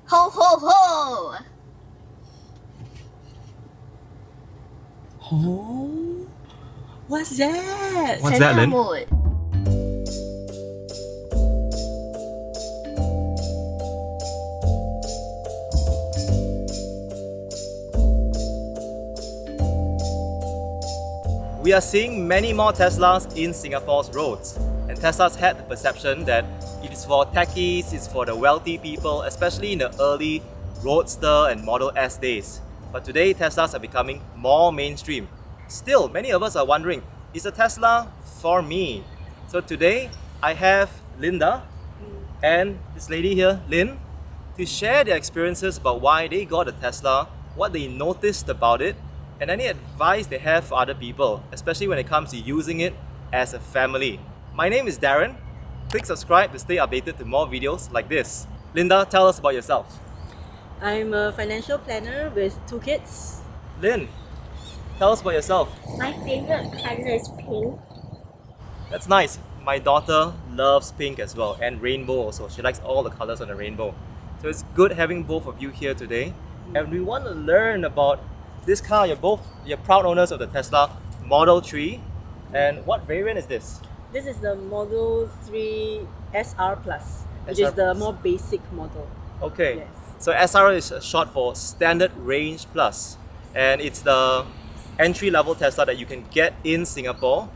Ho ho ho! Oh, what's that? What's Santa that, Lynn? mode. We are seeing many more Teslas in Singapore's roads, and Teslas had the perception that it is for techies, it's for the wealthy people, especially in the early Roadster and Model S days. But today, Teslas are becoming more mainstream. Still, many of us are wondering, is a Tesla for me? So today, I have Linda and this lady here, Lynn, to share their experiences about why they got a Tesla, what they noticed about it, and any advice they have for other people, especially when it comes to using it as a family. My name is Daren. Click subscribe to stay updated to more videos like this. Linda, tell us about yourself. I'm a financial planner with 2 kids. Lynn, tell us about yourself. My favorite color is pink. That's nice. My daughter loves pink as well, and rainbow also. She likes all the colors on the rainbow. So it's good having both of you here today. And we want to learn about this car. You're proud owners of the Tesla Model 3. And what variant is this? This is the Model 3 SR Plus, which SR is the Plus. more basic model. Okay. Yes. So SR is short for Standard Range Plus, and it's the entry-level Tesla that you can get in Singapore.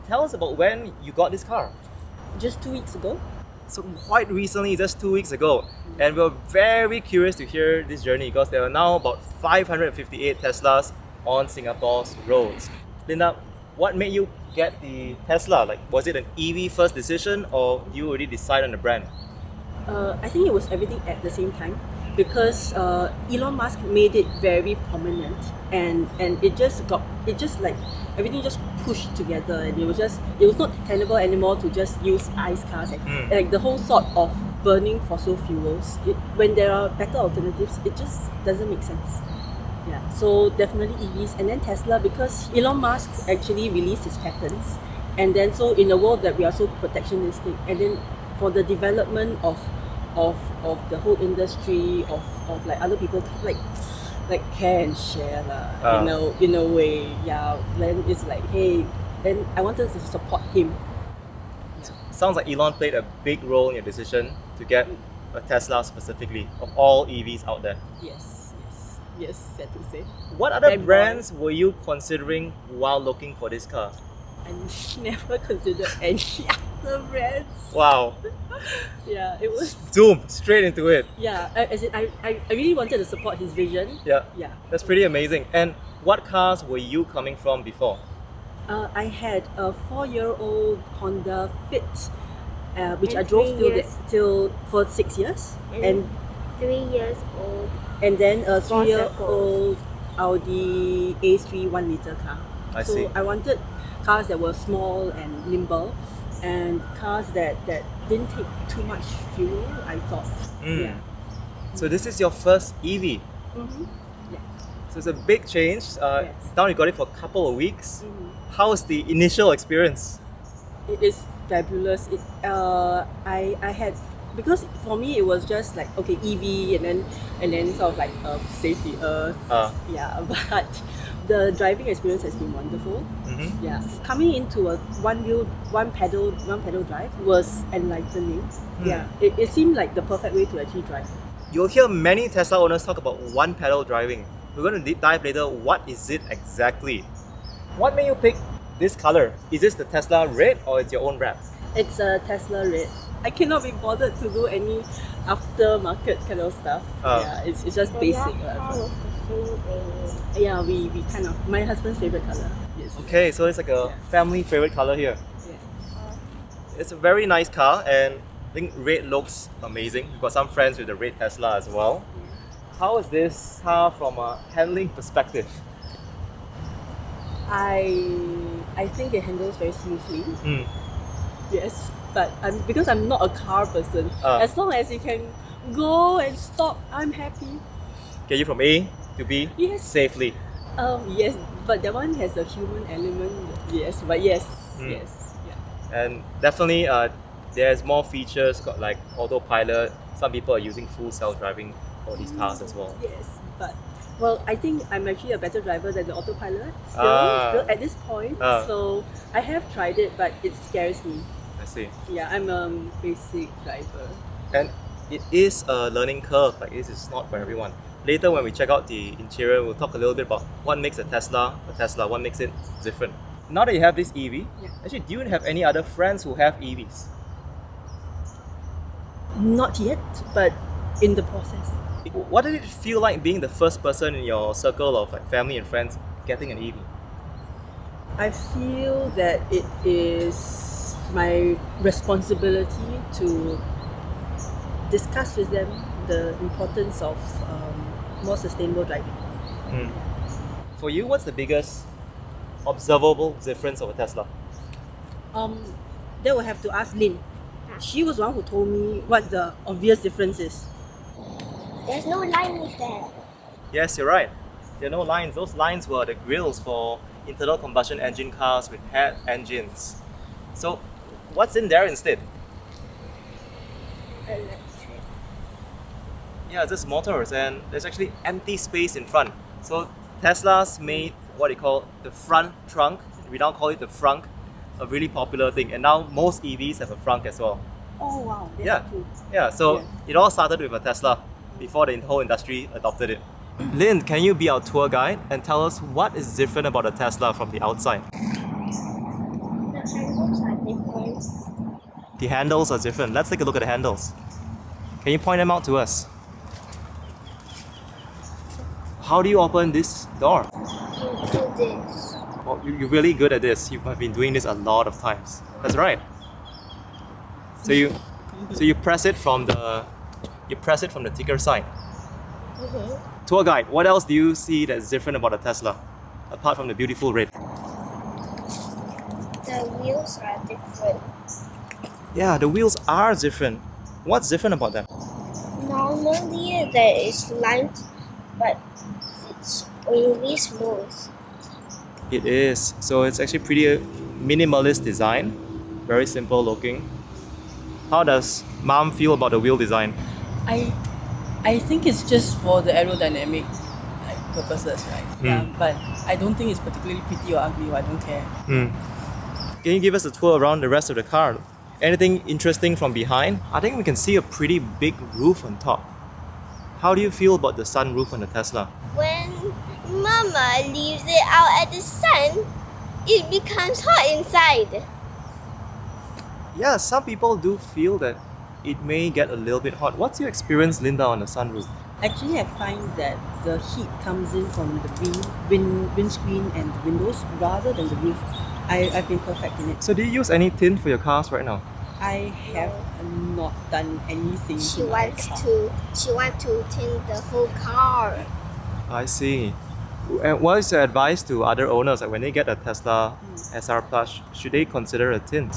Tell us about when you got this car. Just 2 weeks ago. So quite recently, just 2 weeks ago, and we're very curious to hear this journey because there are now about 558 Teslas on Singapore's roads. Linda, what made you get the Tesla? Like, was it an EV first decision, or you already decide on the brand? I think it was everything at the same time because Elon Musk made it very prominent and it just like everything just pushed together and it was not tenable anymore to just use ICE cars and like the whole thought of burning fossil fuels when there are better alternatives, it just doesn't make sense. Yeah, so definitely EVs and then Tesla because Elon Musk actually released his patents and then so in a world that we are so protectionistic and then for the development of the whole industry of like other people like care and share lah, in a way, yeah. Then it's like, hey, then I wanted to support him. Sounds like Elon played a big role in your decision to get a Tesla specifically of all EVs out there. Yes, sad to say. What other Thank brands were you considering while looking for this car? I never considered any other brands. Wow, Yeah, it was. zoom straight into it. Yeah, I really wanted to support his vision. Yeah, Yeah. that's pretty amazing. And what cars were you coming from before? I had a 4-year-old Honda Fit, which And I drove 3 years. till for 6 years, and 3 years old. then a Four 3-year-old Audi A3 1-liter car. I so see. I wanted cars that were small and nimble, and cars that didn't take too much fuel. I thought. Yeah. So this is your first EV. Mm-hmm. Yeah. So it's a big change. Yes. Now you got it for a couple of weeks. Mhm. How's the initial experience? It is fabulous. I had because for me it was just like okay EV and then sort of like save the earth. Yeah, but the driving experience has been wonderful. Mhm. Yeah, coming into a one pedal drive was enlightening. Yeah, it seemed like the perfect way to actually drive. You'll hear many Tesla owners talk about one pedal driving. We're going to deep dive later. What is it exactly? What made you pick this color? Is this the Tesla red or it's your own wrap? It's a Tesla red. I cannot be bothered to do any aftermarket kind of stuff. Yeah, it's just The basic. last car was the same Yeah, we kind of my husband's favorite color. Yes. Okay, so it's like a family favorite color here. Yeah. It's a very nice car, and I think red looks amazing. We've got some friends with the red Tesla as well. How is this car from a handling perspective? I think it handles very smoothly. Mm. Yes, but because I'm not a car person. As long as you can go and stop, I'm happy. Get you from A to B Yes. safely. Yes, but that one has a human element. Yes, but yes, Mm. yes, yeah. And definitely there's more features, got like autopilot. Some people are using full self-driving for these cars as well. Yes, but well, I think I'm actually a better driver than the autopilot still at this point. So I have tried it, but it scares me. I see. Yeah, I'm a basic driver. And it is a learning curve. Like this is not for everyone. Later, when we check out the interior, we'll talk a little bit about what makes a Tesla, what makes it different. Now that you have this EV, actually, do you have any other friends who have EVs? Not yet, but in the process. What did it feel like being the first person in your circle of like family and friends getting an EV? I feel that it is my responsibility to discuss with them the importance of more sustainable driving. For you, what's the biggest observable difference of a Tesla? They will have to ask Lynn. She was the one who told me what the obvious difference is. There's no line is there. Yes, you're right. There are no lines. Those lines were the grills for internal combustion engine cars with head engines. So, what's in there instead? Electric. Yeah, just motors, and there's actually empty space in front. So Tesla's made what they call the front trunk. We now call it the frunk, a really popular thing. And now most EVs have a frunk as well. Oh wow, that's cool. Yeah. So it all started with a Tesla before the whole industry adopted it. Lynn, can you be our tour guide and tell us what is different about a Tesla from the outside? The handles are different. The handles are different. Let's take a look at the handles. Can you point them out to us? How do you open this door? You do this. Well, you're really good at this. You have been doing this a lot of times. That's right. So you press it from the ticker sign. Tour guide, what else do you see that's different about a Tesla, apart from the beautiful red? The wheels are different. Yeah, the wheels are different. What's different about them? Normally there is lines, but it's really smooth. It is. So it's actually pretty minimalist design, very simple looking. How does Mom feel about the wheel design? I think it's just for the aerodynamic purposes, right? Yeah, but I don't think it's particularly pretty or ugly. I don't care. Can you give us a tour around the rest of the car? Anything interesting from behind? I think we can see a pretty big roof on top. How do you feel about the sunroof on the Tesla? When Mama leaves it out at the sun, it becomes hot inside. Yeah, some people do feel that it may get a little bit hot. What's your experience, Linda, on the sunroof? Actually, I find that the heat comes in from the windscreen and the windows rather than the roof. I've been perfect in it. So do you use any tint for your cars right now? I have not done anything. She wants to tint the whole car. I see. And what is your advice to other owners? Like when they get a Tesla SR Plus, should they consider a tint?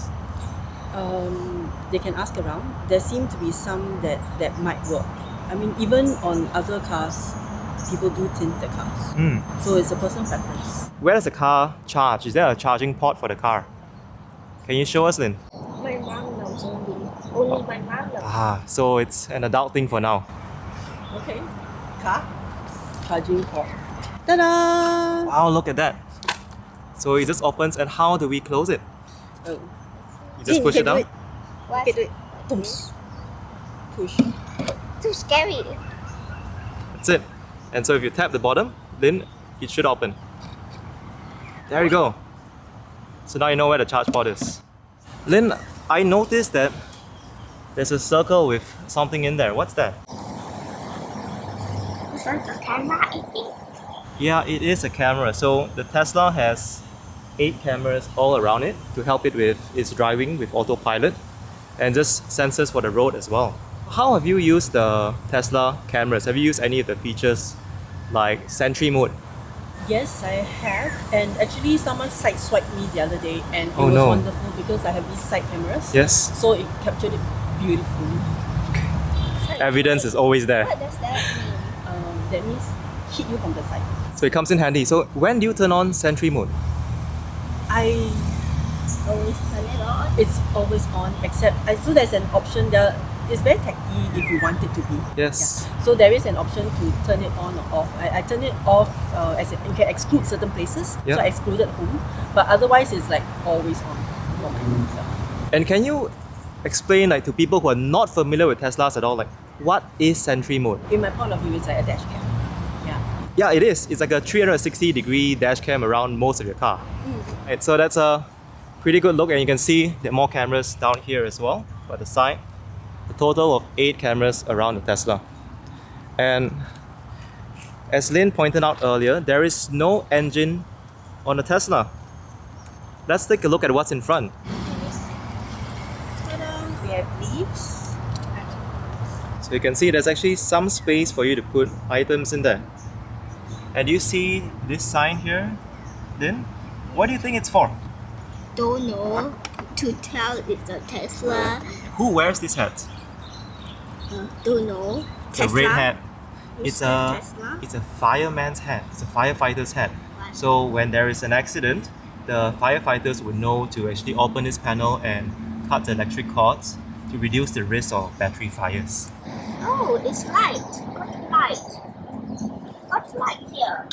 They can ask around. There seem to be some that might work. I mean, even on other cars, people do tint the cars. So it's a personal preference. Where does the car charge? Is there a charging port for the car? Can you show us, Lynn? My mom knows only my mom knows. So it's an adult thing for now. Okay. Car. Charging port. Ta-da! Wow, look at that. So it just opens, and how do we close it? Oh. You just push it down? What? Okay, do it. Push. Too scary. That's it. And so if you tap the bottom, then it should open. There you go. So now you know where the charge port is. Lynn, I noticed that there's a circle with something in there. What's that? It's like a camera, I think. Yeah, it is a camera. So the Tesla has 8 cameras all around it to help it with its driving with autopilot and just sensors for the road as well. How have you used the Tesla cameras? Have you used any of the features like Sentry mode? Yes, I have. And actually, someone sideswiped me the other day, and it Oh, was no. wonderful because I have these side cameras. Yes. So it captured it beautifully. Evidence is always there. What does that mean? That means hit you from the side. So it comes in handy. So when do you turn on Sentry mode? I Always turn it on. It's always on, except so there's an option there. it's very tacky if you want it to be. Yes. Yeah. So there is an option to turn it on or off. I turn it off as you can exclude certain places. Yeah. So I excluded home, but otherwise it's like always on for my own self. And can you explain like to people who are not familiar with Teslas at all, like what is Sentry mode? In my point of view, it's like a dash cam. Yeah. Yeah, it is. It's like a 360-degree dash cam around most of your car. Right, so that's a pretty good look, and you can see there are more cameras down here as well by the side. A total of 8 cameras around the Tesla. And as Lynn pointed out earlier, there is no engine on the Tesla. Let's take a look at what's in front. We have leaves. So you can see there's actually some space for you to put items in there. And you see this sign here, Lynn? What do you think it's for? Don't know. To tell it's a Tesla. Who wears this hat? Don't know. It's a red hat. It's a Tesla? it's a fireman's hat. It's a firefighter's hat. So when there is an accident, the firefighters would know to actually open this panel and cut the electric cords to reduce the risk of battery fires. Oh, it's light. What light? What's light here?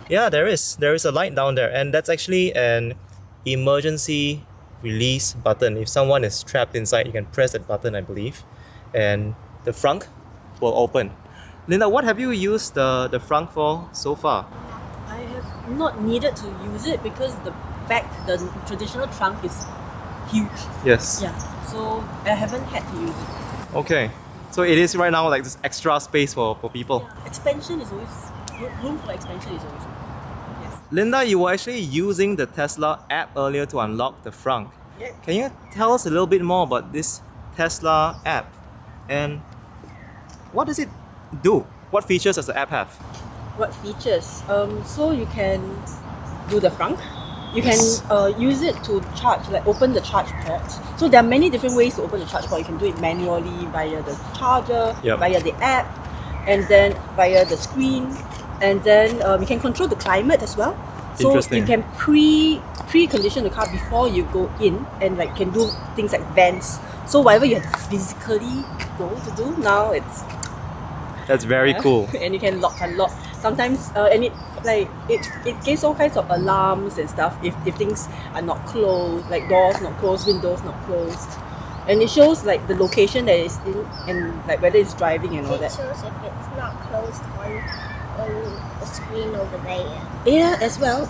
Yeah, there is. There is a light down there, and that's actually an emergency release button. If someone is trapped inside, you can press that button, I believe, and the frunk will open. Linda, what have you used the frunk for so far? I have not needed to use it because the back, the traditional trunk is huge. Yes. Yeah. So I haven't had to use it. Okay. So it is right now like this extra space for people. Yeah. Expansion is always room for expansion is always. Yes. Linda, you were actually using the Tesla app earlier to unlock the frunk. Yeah. Can you tell us a little bit more about this Tesla app? And what does it do? What features does the app have? What features? So you can do the frunk. You Yes. can use it to charge, like open the charge port. So there are many different ways to open the charge port. You can do it manually via the charger, Yep. via the app, and then via the screen. And then you can control the climate as well. So Interesting. you can pre-condition the car before you go in, and like can do things like vents. So whatever you have to physically go to do now, it's That's very cool. and you can unlock. Sometimes and it gives all kinds of alarms and stuff if things are not closed, like doors not closed, windows not closed, and it shows like the location that it's in and like whether it's driving and all It that. shows if it's not closed on the screen over there. Yeah, as well.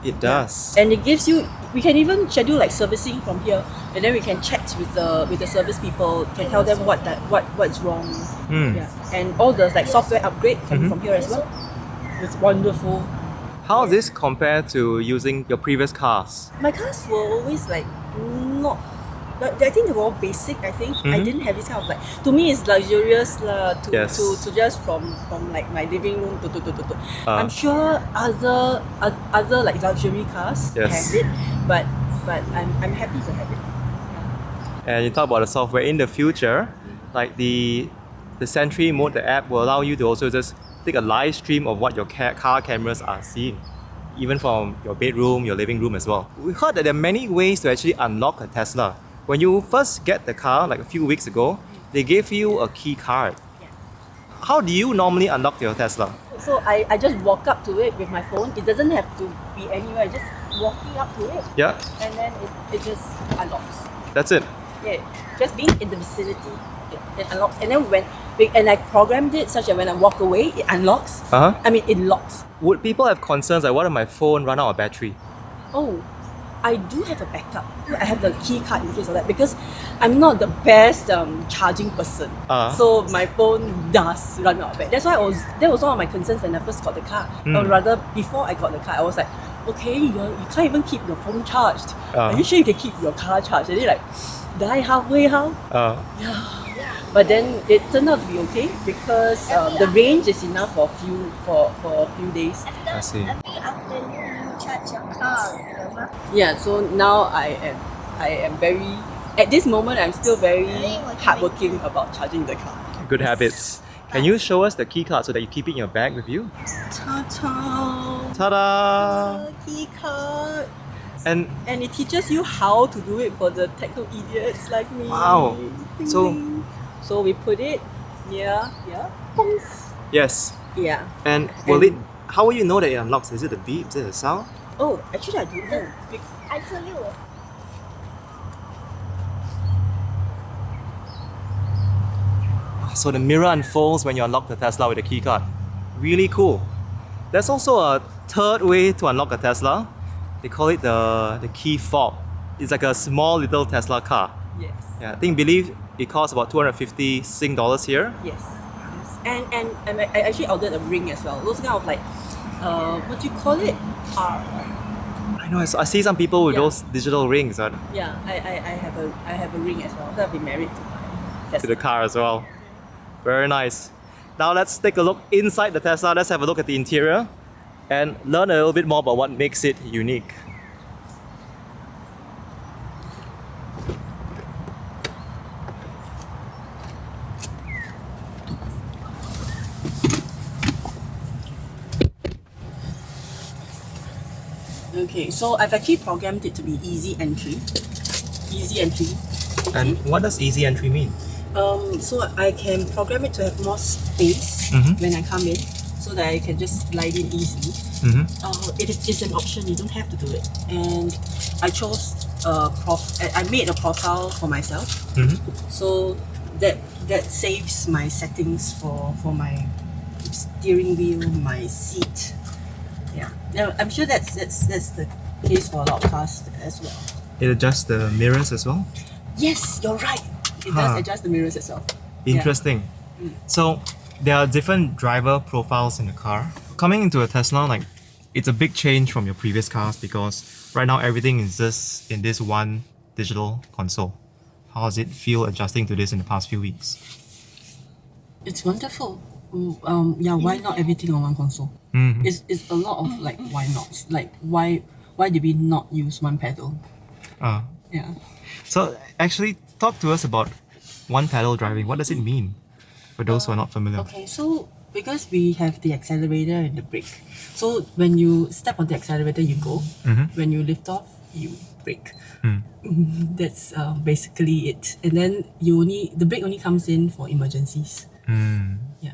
It does. And it gives you. We can even schedule like servicing from here, and then we can chat with the service people. Can tell them what's wrong. Yeah, and all the like software upgrade can be from here as well. It's wonderful. How does this compare to using your previous cars? My cars were always like not. But I think they were all basic. I think I didn't have this kind of like. To me, it's luxurious lah. Yes. To just from like my living room to. I'm sure other like luxury cars Yes. have it, but I'm happy to have it. And you talk about the software in the future, like the Sentry mode, the app will allow you to also just take a live stream of what your car cameras are seeing, even from your bedroom, your living room as well. We heard that there are many ways to actually unlock a Tesla. When you first get the car, like a few weeks ago, they gave you a key card. Yeah. How do you normally unlock your Tesla? So I just walk up to it with my phone. It doesn't have to be anywhere. Just walking up to it, Yeah, and then it just unlocks. that's it. Yeah, just being in the vicinity, it unlocks. And then and I programmed it such that when I walk away, it unlocks. I mean, it locks. Would people have concerns like, what if my phone run out of battery? Oh, I do have a backup. I have the key card in case of that because I'm not the best charging person. So my phone does run out of battery. That's why that was one of my concerns when I first got the car. Or rather, before I got the car, I was like, okay, you can't even keep your phone charged. Are you sure you can keep your car charged? And they're like, die halfway, how? Yeah. But then it turned out to be okay because the range is enough for a few days. I see. Every afternoon you charge your car, remember? Yeah, so now I am very at this moment I'm still very hardworking about charging the car. Good habits. Can you show us the key card so that you keep it in your bag with you? Ta-ta! Ta-da! Key card. And And it teaches you how to do it for the techno idiots like me. Wow. Ding, So- ding. So we put it near here. Bongs. yes. Yeah. And how will you know that it unlocks? Is it the beep? Is it the sound? Oh, actually I don't know. I tell you. So the mirror unfolds when you unlock the Tesla with a keycard. Really cool. There's also a third way to unlock a Tesla. They call it the key fob. It's like a small little Tesla car. Yes. Yeah, I believe it costs about 250 Sing dollars here. Yes. And I actually ordered a ring as well. Those kind of like, what do you call it? I know. I see some people with Yeah. those digital rings Yeah, I have a ring as well. That I'll be married to my Tesla. to the car as well. Very nice. Now let's take a look inside the Tesla. Let's have a look at the interior and learn a little bit more about what makes it unique. Okay, so I've actually programmed it to be easy entry. Easy entry. And what does easy entry mean? So I can program it to have more space Mhm. when I come in, so that I can just slide in easily. It is an option. You don't have to do it. And I chose I made a profile for myself, so that saves my settings for my steering wheel, my seat. Yeah, now, I'm sure that's the case for a lot of cars as well. It adjusts the mirrors as well. Yes, you're right. It Huh. does adjust the mirrors as well. Interesting. So there are different driver profiles in the car. Coming into a Tesla, like it's a big change from your previous cars because right now everything is just in this one digital console. How does it feel adjusting to this in the past few weeks? It's wonderful. Why not everything on one console? It's a lot of like why not? Like why did we not use one pedal? Uh, Yeah. so actually talk to us about one pedal driving. What does it mean for those who are not familiar? Okay, so because we have the accelerator and the brake, so when you step on the accelerator, you go. When you lift off, you brake. That's basically it. And then the brake only comes in for emergencies. Yeah.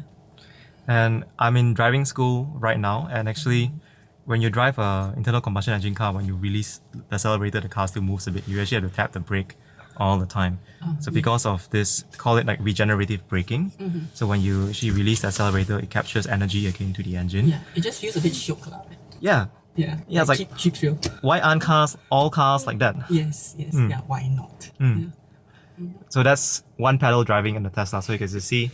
And I'm in driving school right now, and actually when you drive a internal combustion engine car, when you release the accelerator, the car still moves a bit. You actually have to tap the brake all the time. So because of this, call it like regenerative braking. So when you actually release the accelerator, it captures energy again to the engine. Yeah. It just feels a bit shook lah. Yeah. Yeah. Yeah, it's like- cheap thrill. Why aren't all cars like that? Yes. Yeah. Why not? Yeah. So that's one pedal driving in the Tesla. So you can just see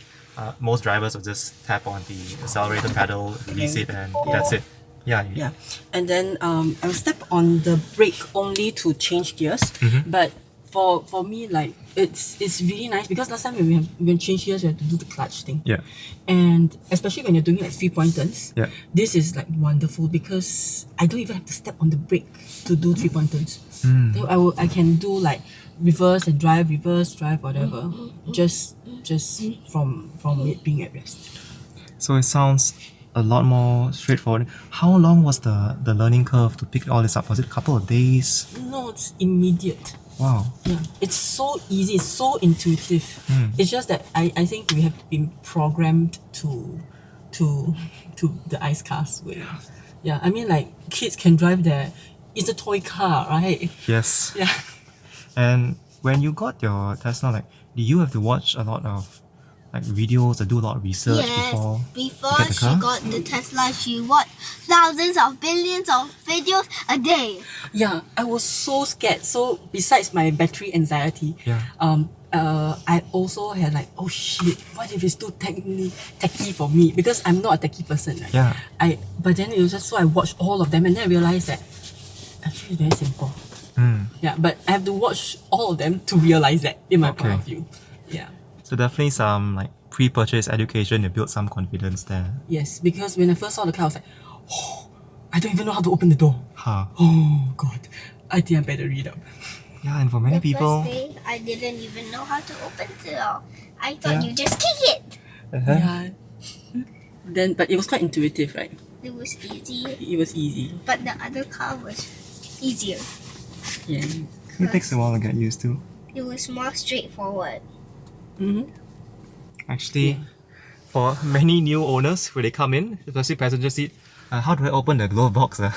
most drivers will just tap on the accelerator pedal, release it, and that's it. Yeah. Yeah, and then I'll step on the brake only to change gears. But for me, like it's really nice because last time when we change gears, we have to do the clutch thing. Yeah. And especially when you're doing like 3-point turns, Yeah. this is like wonderful because I don't even have to step on the brake to do 3-point turns. Then I can do like reverse drive, whatever. Just from it being at rest. So it sounds a lot more straightforward. How long was the learning curve to pick all this up? Was it a couple of days? No, it's immediate. Wow. Yeah, it's so easy, it's so intuitive. It's just that I think we have been programmed to the ice cars way. Yeah, I mean like kids can drive there. It's a toy car, right? Yes. Yeah. And when you got your Tesla, like, do you have to watch a lot of like videos or do a lot of research before Before you get the she car? got the Tesla, she watched thousands of billions of videos a day. Yeah, I was so scared. So besides my battery anxiety, Yeah. I also had like, oh shit, what if it's too techy for me? Because I'm not a techie person, right? Yeah. But then it was just so I watched all of them and then I realized that actually it's very simple. Yeah, but I have to watch all of them to realize that in my point Okay. of view. Yeah. So definitely some like pre-purchase education to build some confidence there. Yes, because when I first saw the car, I was like, oh, I don't even know how to open the door. Huh. Oh god, I think I better read up. Yeah, and for many The people, first day, I didn't even know how to open the door. I thought Yeah. you just kick it. Yeah. But it was quite intuitive, right? It was easy, It was easy. but the other car was easier. Yeah. It takes a while to get used to. It was more straightforward. Mm-hmm. Actually, for many new owners, when they come in, especially passenger seat, how do I open the glove box? What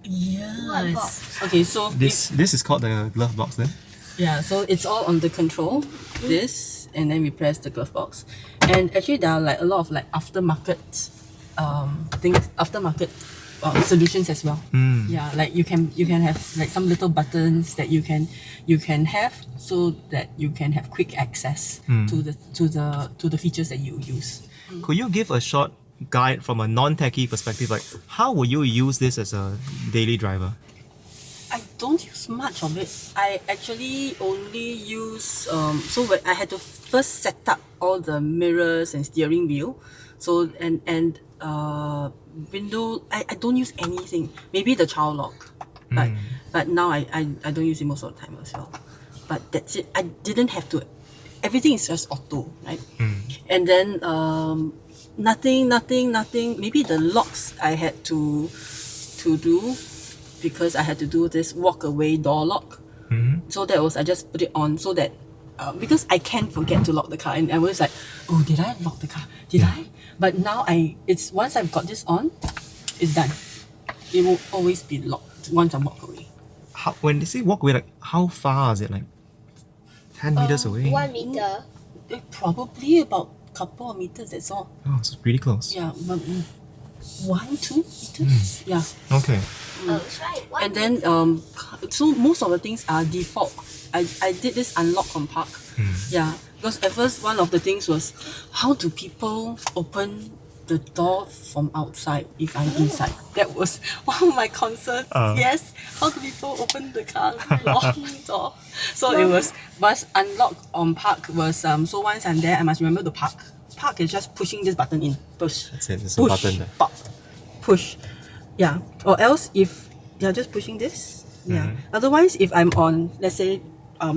Yes. box? Okay, so This is called the glove box then. yeah, so it's all on the control. This, and then we press the glove box. And actually, there are like a lot of like aftermarket things, aftermarket solutions as well. Yeah, like you can have like some little buttons that you can have so that you can have quick access to the features that you use. Could you give a short guide from a non-techie perspective? Like, how will you use this as a daily driver? I don't use much of it. I actually only use so when I had to first set up all the mirrors and steering wheel. So and window I don't use anything. Maybe the child lock. But now I don't use it most of the time as well. But that's it. I didn't have to, everything is just auto, right? And then nothing. Maybe the locks I had to do because I had to do this walk away door lock. So that was, I just put it on so that because I can forget to lock the car, and I was like, oh, did I lock the car? Did I? But now it's once I've got this on, it's done. It will always be locked once I walk away. When they say walk away, like how far is it? Like 10 meters away? 1 meter. Probably about a couple of meters, that's all. Oh, it's pretty close. Yeah, but 1-2 meters. Yeah. Okay. Oh, that's right. And then so most of the things are default. I did this unlock on park. Yeah, because at first one of the things was, how do people open the door from outside if I'm inside? That was one of my concerns. Yes, how do people open the car door? So it was, but unlock on park was so once I'm there, I must remember to park. Park is just pushing this button in. Push. That's it. There's a Push. button there. Pop. Push. Yeah. Or else if you're just pushing this. Yeah. Otherwise, if I'm on, let's say,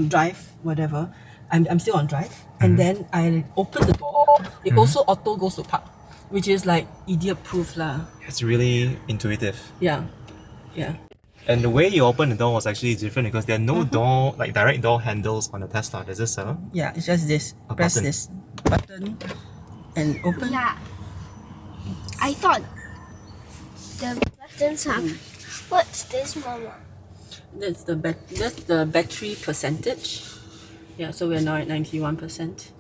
drive, whatever, I'm still on drive, and then I open the door, it also auto goes to park, which is like idiot proof lah. It's really intuitive. Yeah. Yeah. And the way you open the door was actually different because there are no door, like direct door handles on the Tesla. There's this Yeah, it's just this. A Press button. this button and open. Yeah. I thought the buttons are. What's this, Mama? That's the battery percentage. Yeah, so we're now at 91%.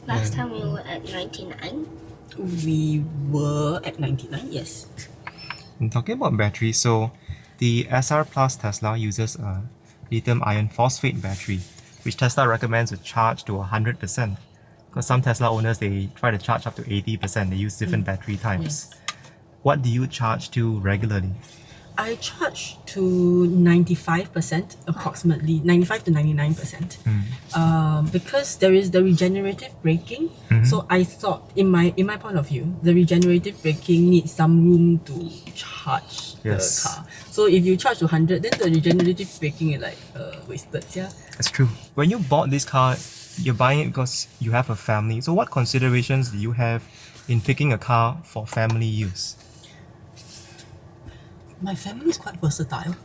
Last time we were at 99. We were at 99, yes. And talking about battery, so the SR Plus Tesla uses a lithium iron phosphate battery, which Tesla recommends to charge to 100%. Because some Tesla owners, they try to charge up to 80%. They use different battery types. Yes. What do you charge to regularly? I charge to 95% approximately, 95 to 99%. Because there is the regenerative braking. So I thought, in my point of view, the regenerative braking needs some room to charge the car. So if you charge to 100, then the regenerative braking is like wasted. Yeah. That's true. When you bought this car, you're buying it because you have a family. So what considerations do you have in picking a car for family use? My family is quite versatile,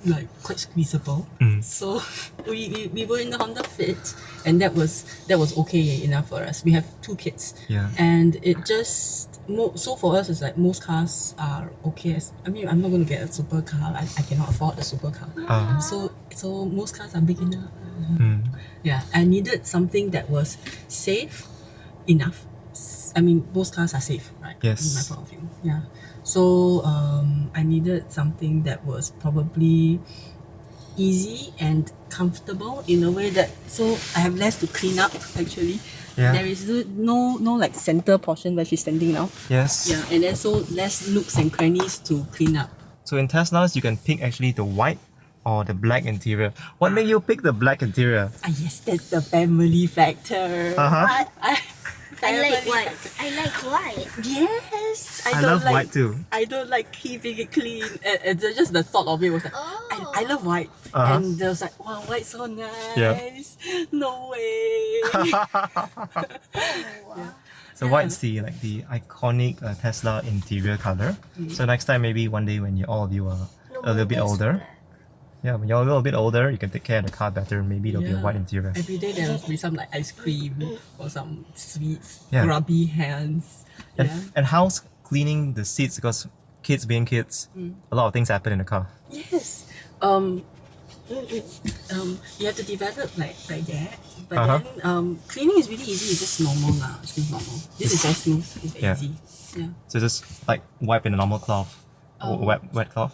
like quite squeezable. So we were in the Honda Fit, and that was okay enough for us. We have 2 kids, and it just so for us it's like most cars are okay. I mean, I'm not going to get a supercar. I cannot afford a supercar. So most cars are big enough. Yeah, I needed something that was safe enough. I mean, most cars are safe, right? Yes. In my point of view, yeah. So I needed something that was probably easy and comfortable in a way that, so I have less to clean up actually. Yeah. There is no like center portion where she's standing now. Yes. Yeah, and then so less nooks and crannies to clean up. So in Teslas, you can pick actually the white or the black interior. What made you pick the black interior? Yes, that's the family factor. I like white. I like white. Yes, I don't love like, white too. I don't like keeping it clean. And just the thought of it was like, I love white. And there was like, wow, white's so nice. Yeah. No way. So white's the iconic Tesla interior color. So next time, maybe one day when all of you are a little bit older, Yeah, when you're a little bit older, you can take care of the car better. Maybe there'll be a white interior. Every day there will be some like ice cream or some sweets, Yeah. grubby hands. And, Yeah. and house cleaning the seats, because kids being kids, a lot of things happen in the car. Yes. You have to develop like that. But then cleaning is really easy. It's just normal lah. It's just normal. This is all smooth. It's very Yeah. easy. Yeah. So just like wipe in a normal cloth, wet cloth.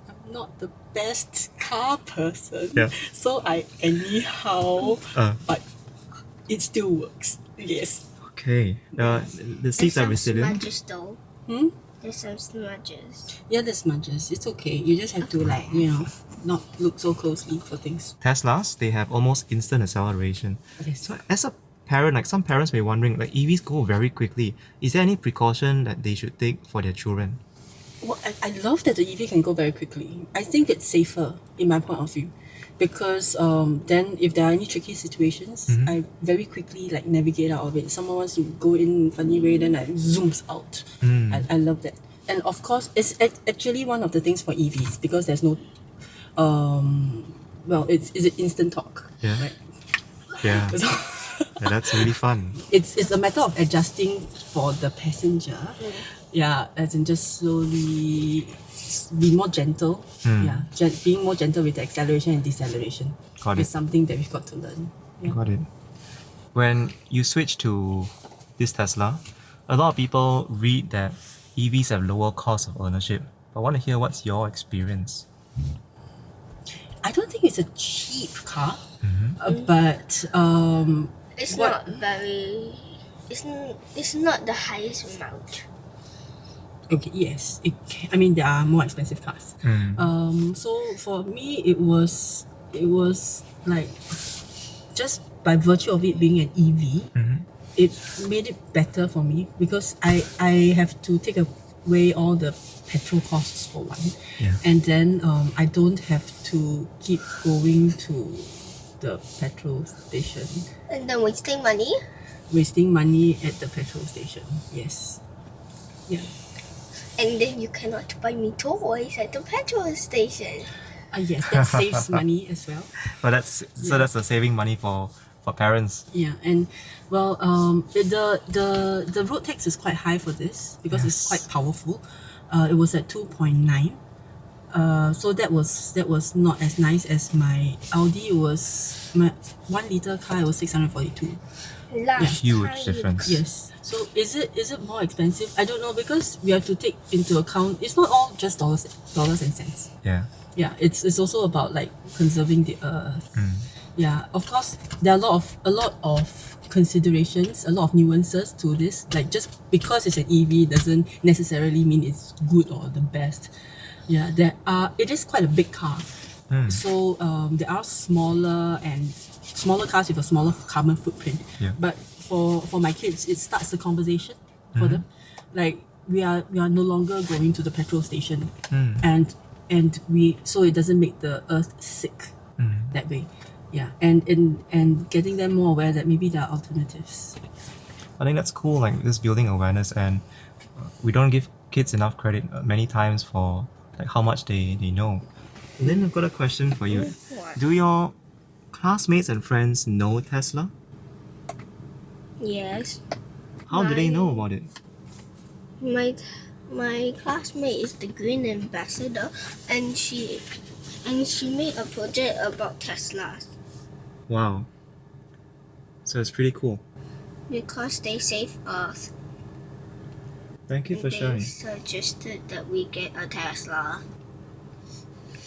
I'm not the best car person. Yeah. So I anyhow, but it still works. Yes. Okay. The seats are resilient. Smudges though. There's some smudges. Yeah, there's smudges. It's okay. You just have to like, not look so closely for things. Teslas, they have almost instant acceleration. Yes. So as a parent, like some parents may be wondering, like EVs go very quickly. Is there any precaution that they should take for their children? Well, I love that the EV can go very quickly. I think it's safer in my point of view, because then if there are any tricky situations, I very quickly like navigate out of it. Someone wants to go in funny way, then I zooms out. I love that. And of course, it's actually one of the things for EVs, because there's no it's instant talk. Yeah. Right? Yeah. So, Yeah, that's really fun. it's a matter of adjusting for the passenger. Yeah, as in just slowly be more gentle. Yeah, being more gentle with the acceleration and deceleration. Got It's it. something that we've got to learn. Yeah. Got it. When you switch to this Tesla, a lot of people read that EVs have lower cost of ownership. I want to hear what's your experience. I don't think it's a cheap car, but It's What? not very. It's not the highest amount. okay, yes, there are more expensive cars. So for me, it was like, just by virtue of it being an EV, it made it better for me, because I have to take away all the petrol costs for one, and then I don't have to keep going to the petrol station, And then wasting money. wasting money at the petrol station. Yes, yeah. And then you cannot buy me toys at the petrol station. Yes, that saves money as well. But that's a saving money for parents. Yeah, and well, the road tax is quite high for this, because it's quite powerful. It was at 2.9. So that was not as nice as my Audi. It was my 1 liter car. It was 642. Last Huge time difference. Yes. So is it more expensive? I don't know, because we have to take into account, it's not all just dollars and cents. Yeah. Yeah, it's also about like conserving the earth. Yeah, of course there are a lot of considerations, a lot of nuances to this. Like, just because it's an EV doesn't necessarily mean it's good or the best. Yeah, it is quite a big car. So there are smaller cars with a smaller carbon footprint. Yeah. But for my kids, it starts the conversation for them. Like, we are no longer going to the petrol station, and so it doesn't make the earth sick that way. Yeah, and getting them more aware that maybe there are alternatives. I think that's cool, like this building awareness, and we don't give kids enough credit many times for like how much they know. And then I've got a question for you. What? Do your classmates and friends know Tesla? Yes. How do they know about it? My classmate is the green ambassador, and she made a project about Teslas Wow. So it's pretty cool. because they save Earth. Thank you for They sharing. suggested that we get a Tesla.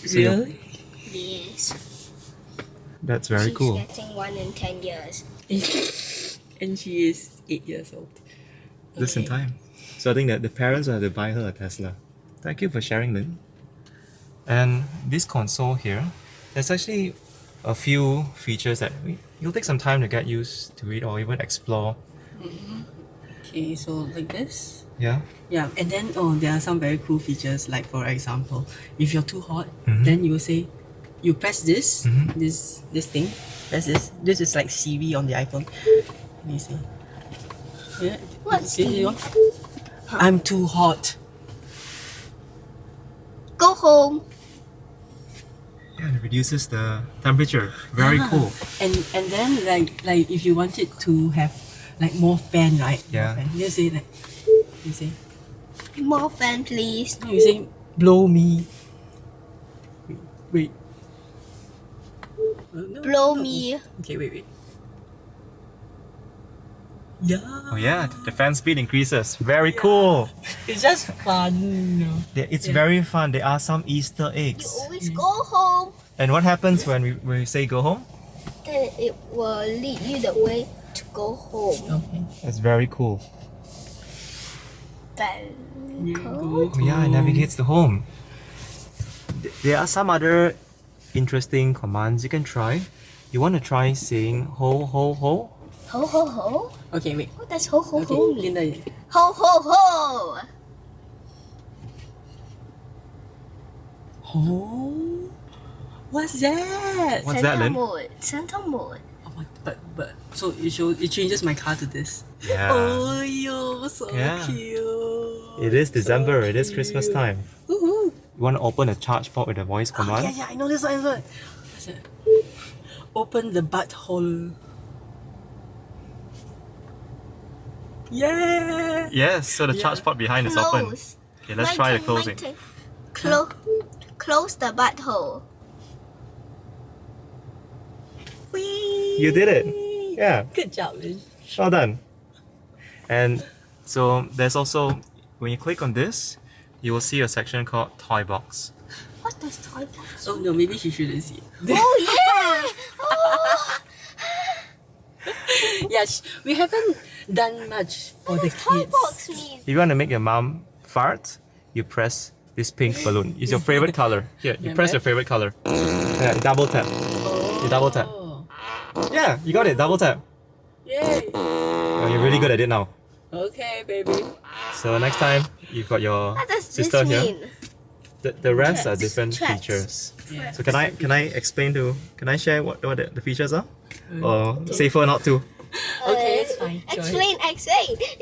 So you're- Really? Yes. That's very She's cool. getting one in 10 years. And she is 8 years old. Just in time. So I think that the parents will have to buy her a Tesla. Thank you for sharing, Lynn. And this console here, there's actually a few features that you'll take some time to get used to it or even explore. Okay, so like this. Yeah. Yeah, and then there are some very cool features. Like, for example, if you're too hot, Mhm. then you will say, you press this, Mhm. this thing, press this. This is like Siri on the iPhone. Let me see. Yeah. What's See, Siri? you want? I'm too hot. Go home. Yeah, it reduces the temperature. Very cool. And then like if you want it to have like more fan, right? Yeah. More fan. You say like you say More fan, please. no, you say blow me. Wait. No, Blow no. me. Okay, wait. Yeah. Oh yeah, the fan speed increases. Very cool. It's just fun, you know. It's very fun. There are some Easter You eggs. always go home. And what happens when we say go home? Then it will lead you the way to go home. Okay. It's very cool. Very Go cool. Oh yeah, it navigates to home. There are some other interesting commands you can try. You want to try saying ho ho ho? Ho ho ho. Okay, wait. What does ho ho Okay, ho mean? Linda. Ho ho ho. Oh, what's that? What's Santa that, Lynn? mode. Santa mode. Oh my, but so it changes my car to this. Yeah. Oh, yo, so Yeah. cute. It is December, it is cute. Christmas time. Woohoo. You want to open a charge port with a voice command? Yeah, I know this one. What's it? Open the butthole. Yeah. Yes, so the Yeah. charge port behind is open. Close. Okay, let's try the closing. Close the butthole. Whee! You did it. Yeah. Good job, Lynn. Well done. And so there's also, when you click on this, you will see a section called Toy Box. What does toy box? Oh no, maybe she shouldn't see it. Oh yeah! Oh, Yeah, we haven't done much for what the does toy kids. box mean? If you want to make your mom fart, you press this pink balloon. It's your favorite color. Here, you press your favorite color. Yeah, double tap. You double tap. Oh. Yeah, you got it. Double tap. Yay! Oh, you're really good at it now. Okay, baby. So next time, you've got your What does sister this here. mean? The rest are Tracks. different Tracks. features. Yeah. So can I share what the features are? Or safer not to? Okay, it's fine. Go Explain.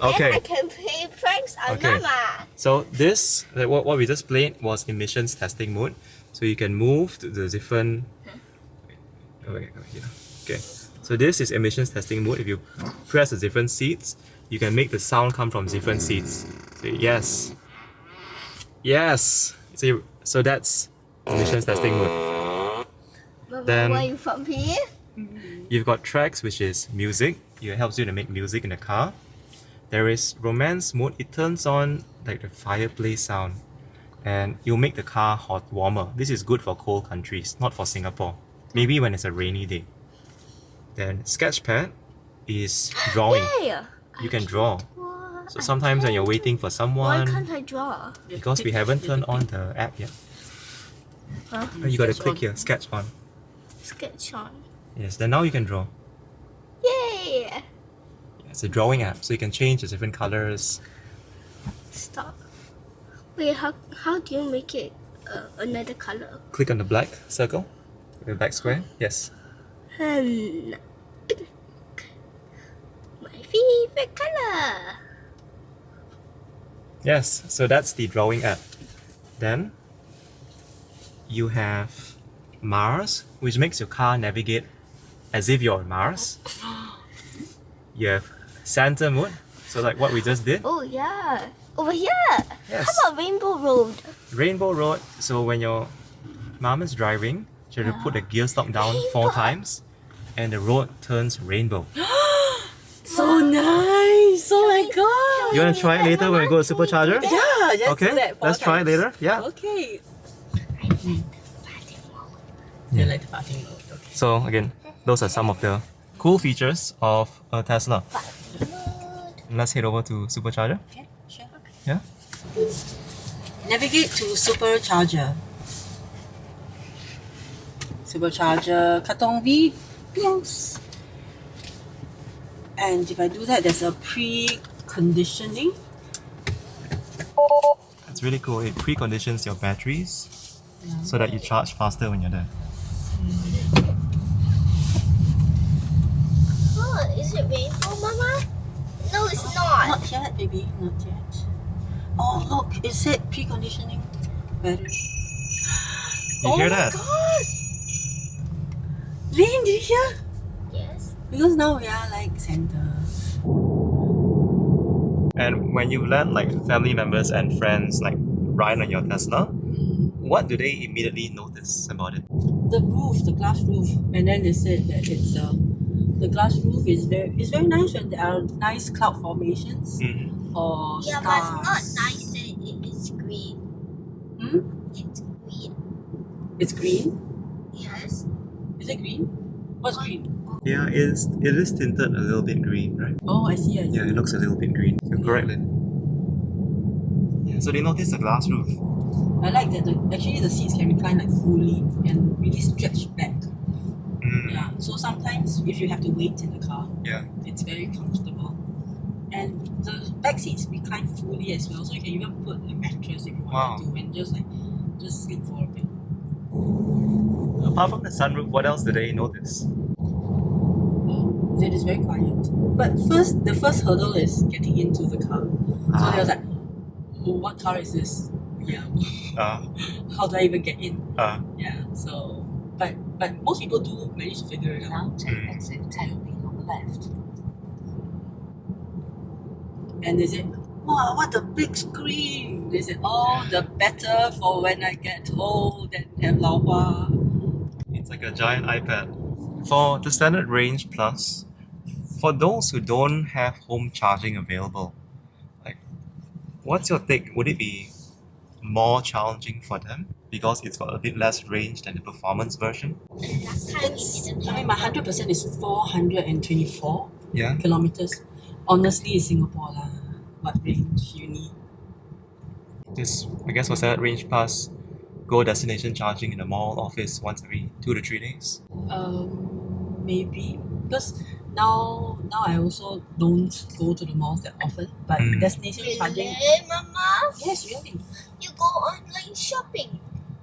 Okay. Then I can play pranks on Okay. Mama. So this, what we just played was emissions testing mode. So you can move to the different. Okay, here. Okay. So this is emissions testing mode. If you press the different seats, you can make the sound come from different seats. So yes. Yes. So that's emissions testing mode. Mama, Then- where are you from here? You've got tracks, which is music. It helps you to make music in the car. There is romance mode. It turns on like the fireplace sound, and you'll make the car warmer. This is good for cold countries, not for Singapore. Maybe when it's a rainy day. Then sketchpad is drawing. Yeah. You can draw. What? So sometimes when you're waiting for Why someone, can't I draw? because we haven't turned on the app yet, Huh? you gotta Sketch click on. here, sketch on. Sketch on. Yes, then now you can draw. Yay! It's a drawing app, so you can change the different colors. Stop. Wait, how do you make it another color? Click on the black circle, the black square. Yes. Pink. My favorite color. Yes, so that's the drawing app. Then you have Mars, which makes your car navigate as if you're on Mars. You have Santa mode, so like what we just did. Oh yeah. Over here. Yes. How about Rainbow Road? Rainbow road, so when your mom is driving, she has to put the gear stop down 4 times and the road turns rainbow. So nice! Oh my god! You want to try it later when we go to Supercharger? Yeah, let's Okay, do that. let's try it times. later. Yeah. Okay. I like the party mode. You like the farting mode. Okay. So again, those are some of the cool features of a Tesla. Let's head over to Supercharger. Okay, sure. Yeah. Navigate to Supercharger. Supercharger Katong V. Yes. And if I do that, there's a preconditioning. It's really cool. It preconditions your batteries so that you charge faster when you're there. Oh, is it rainbow, Mama? No, it's not. Not yet, baby. Not yet. Oh, look. It said preconditioning battery. You hear Oh my that? god! Lynn, did you hear? Yes. Because now we are like center. And when you let like family members and friends like ride on your Tesla, what do they immediately notice about it? The roof, the glass roof, and then they said that it's the glass roof is very nice when there are nice cloud formations or Yeah, stars. but it's not nice that it's green. It's green. It's green. Yes. Is it green? What's green? Yeah, it is tinted a little bit green, right? Oh, I see. Yeah, it looks a little bit green. You're correct, Lynn. Yeah, so they notice the glass roof. I like that actually the seats can recline like fully and really stretch back. Yeah. So sometimes if you have to wait in the car, it's very comfortable. And the back seats recline fully as well, so you can even put a mattress if you wanted to, and just sleep for a bit. Apart from the sunroof, what else do they notice? That is very quiet. But the first hurdle is getting into the car. So they was like, oh, what car is this? Yeah. How do I even get in? Yeah. So, but most people do manage to figure it out. Now take exit 10B on the left. And they said, wow, what a big screen! They said, oh, the better for when I get old and have 老花. It's like a giant iPad. For the standard range plus, for those who don't have home charging available, like, what's your take? Would it be more challenging for them because it's got a bit less range than the performance version? Last time it didn't I have. mean, my 100% is 424 Yeah. kilometers. Honestly, in Singapore, what range you need? This, I guess, for standard range plus, go destination charging in the mall office once every 2 to 3 days. Maybe because now I also don't go to the malls that often, but destination charging. Really, Mama? Yes, really. You go online shopping.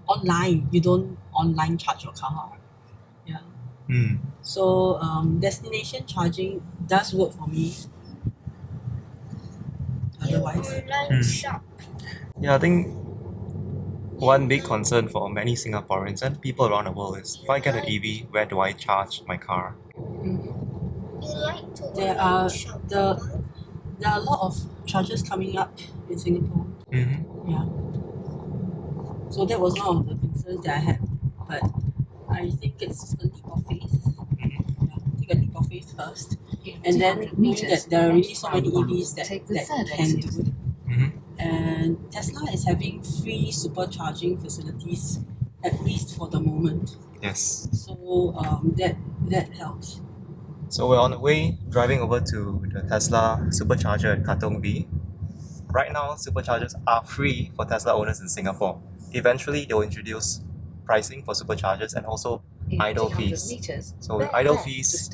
Online, you don't online charge your car. Yeah. So destination charging does work for me. Otherwise, You online shop. Yeah, I think one big concern for many Singaporeans and people around the world is, if I get an EV, where do I charge my car? You like to there online are shop. there are a lot of charges coming up in Singapore. Yeah. So that was one of the concerns that I had, but I think it's a leap of faith. Yeah, take a leap of faith first, and then knowing that there are already so many EVs that can do it. And Tesla is having free supercharging facilities, at least for the moment. Yes. So that helps. So we're on the way driving over to the Tesla Supercharger at Katong V. Right now, superchargers are free for Tesla owners in Singapore. Eventually, they'll introduce pricing for superchargers and also idle fees. So with idle fees,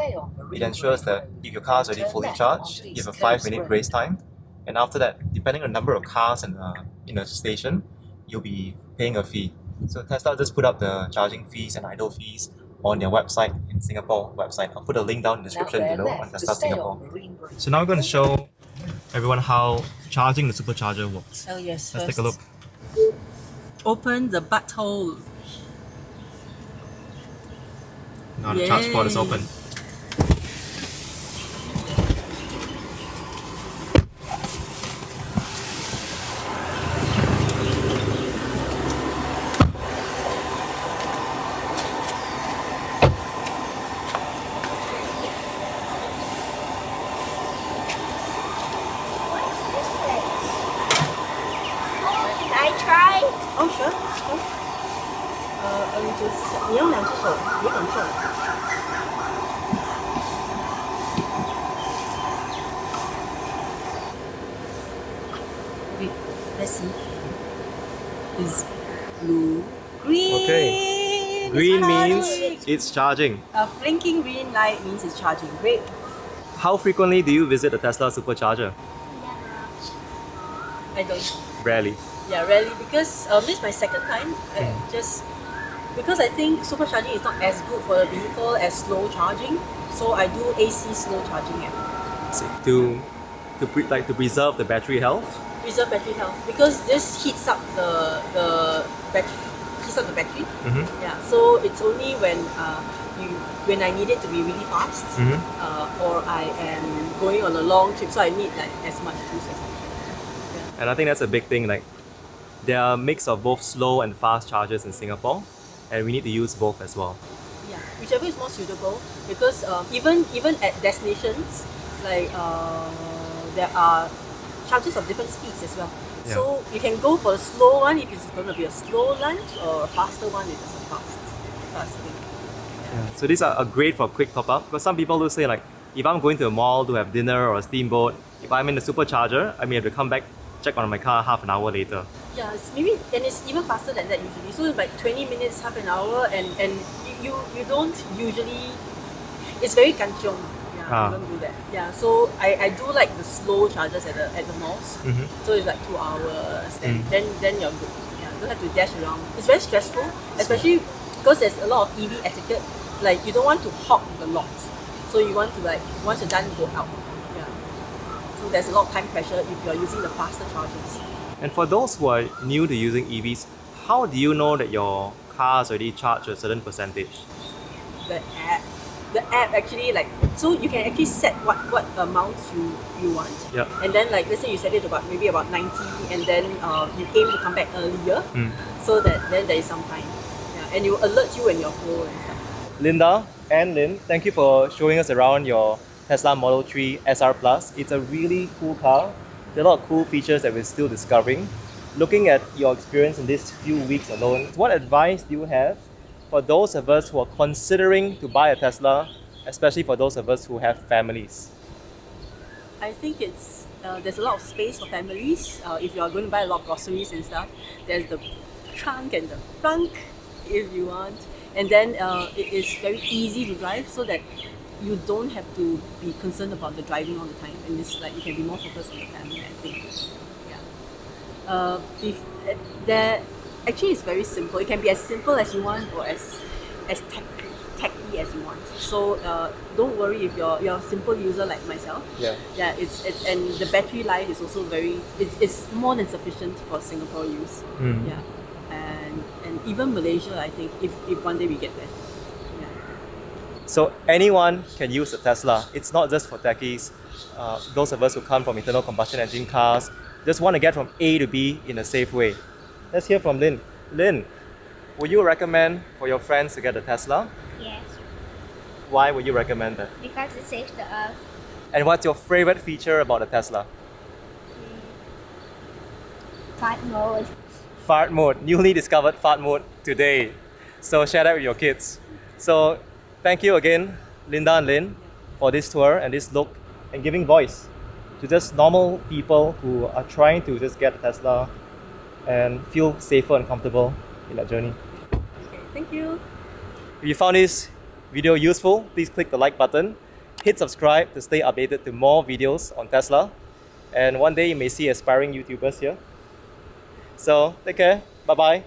it ensures that if your car is already fully charged, you have a 5-minute grace time. And after that, depending on the number of cars in a station, you'll be paying a fee. So Tesla just put up the charging fees and idle fees on their website, in Singapore website. I'll put a link down in the description below on Tesla Singapore. So now we're going to show everyone how charging the supercharger works. Oh yes. Let's take a look. Open the butthole. Now the charge port is open. Can I try? Oh sure. Just 你用两只手，别感受。Wait, let's see. Is blue, green. Okay. Green It's means charging. it's charging. A blinking green light means it's charging. Great. How frequently do you visit the Tesla Supercharger? I don't. Rarely. Yeah, rarely because this is my second time. Because I think supercharging is not as good for the vehicle as slow charging, so I do AC slow charging To preserve the battery health. preserve battery health because this heats up the battery. Yeah, so it's only when when I need it to be really fast, or I am going on a long trip, so I need like as much juice as I can. And I think that's a big thing. Like, there are a mix of both slow and fast chargers in Singapore, and we need to use both as well. Yeah, whichever is more suitable, because even at destinations, like there are chargers of different speeds as well. Yeah. So you can go for a slow one if it's going to be a slow lunch, or a faster one if it's a fast thing. Yeah. So these are great for a quick top up, because some people do say like, if I'm going to a mall to have dinner or a steamboat, if I'm in the supercharger, I may have to come back, check on my car half an hour later. Yeah, it's even faster than that usually. So it's like 20 minutes, half an hour, and you don't usually. It's very kanchiong. Yeah, you don't do that. Yeah, so I do like the slow chargers at the malls. So it's like 2 hours, and then you're good. Yeah, you don't have to dash around. It's very stressful, especially because there's a lot of EV etiquette. Like, you don't want to hog the lot, so you want to, like, once you're done, go out. Yeah. So there's a lot of time pressure if you're using the faster chargers. And for those who are new to using EVs, how do you know that your car is already charged a certain percentage? The app actually, like, so you can actually set what amounts you want. Yeah. And then, like, let's say you set it about maybe about 90, and then you aim to come back earlier, so that then there is some time. Yeah. And it will alert you when you're full and stuff. Linda and Lynn, thank you for showing us around your Tesla Model 3 SR Plus. It's a really cool car. There are a lot of cool features that we're still discovering. Looking at your experience in these few weeks alone, what advice do you have for those of us who are considering to buy a Tesla, especially for those of us who have families? I think it's there's a lot of space for families. If you are going to buy a lot of groceries and stuff, there's the trunk and the trunk if you want. And then it is very easy to drive, so that you don't have to be concerned about the driving all the time, and it's like you can be more focused on the family, I think. Yeah. Actually, it's very simple. It can be as simple as you want, or as tacky as you want. So don't worry if you're a simple user like myself. Yeah. Yeah. It's and the battery life is also it's more than sufficient for Singapore use. Yeah. And even Malaysia, I think, if one day we get there. Yeah. So anyone can use a Tesla. It's not just for techies. Those of us who come from internal combustion engine cars just want to get from A to B in a safe way. Let's hear from Lynn. Lynn, would you recommend for your friends to get a Tesla? Yes, Why would you recommend that? because it saves the earth. And what's your favorite feature about a Tesla? Flight mode. Fart mode. Newly discovered fart mode today. So share that with your kids. So thank you again, Linda and Lynn, for this tour and this look and giving voice to just normal people who are trying to just get a Tesla and feel safer and comfortable in that journey. Okay, thank you. If you found this video useful, please click the like button, hit subscribe to stay updated to more videos on Tesla, and one day you may see aspiring YouTubers here. So take care, bye bye.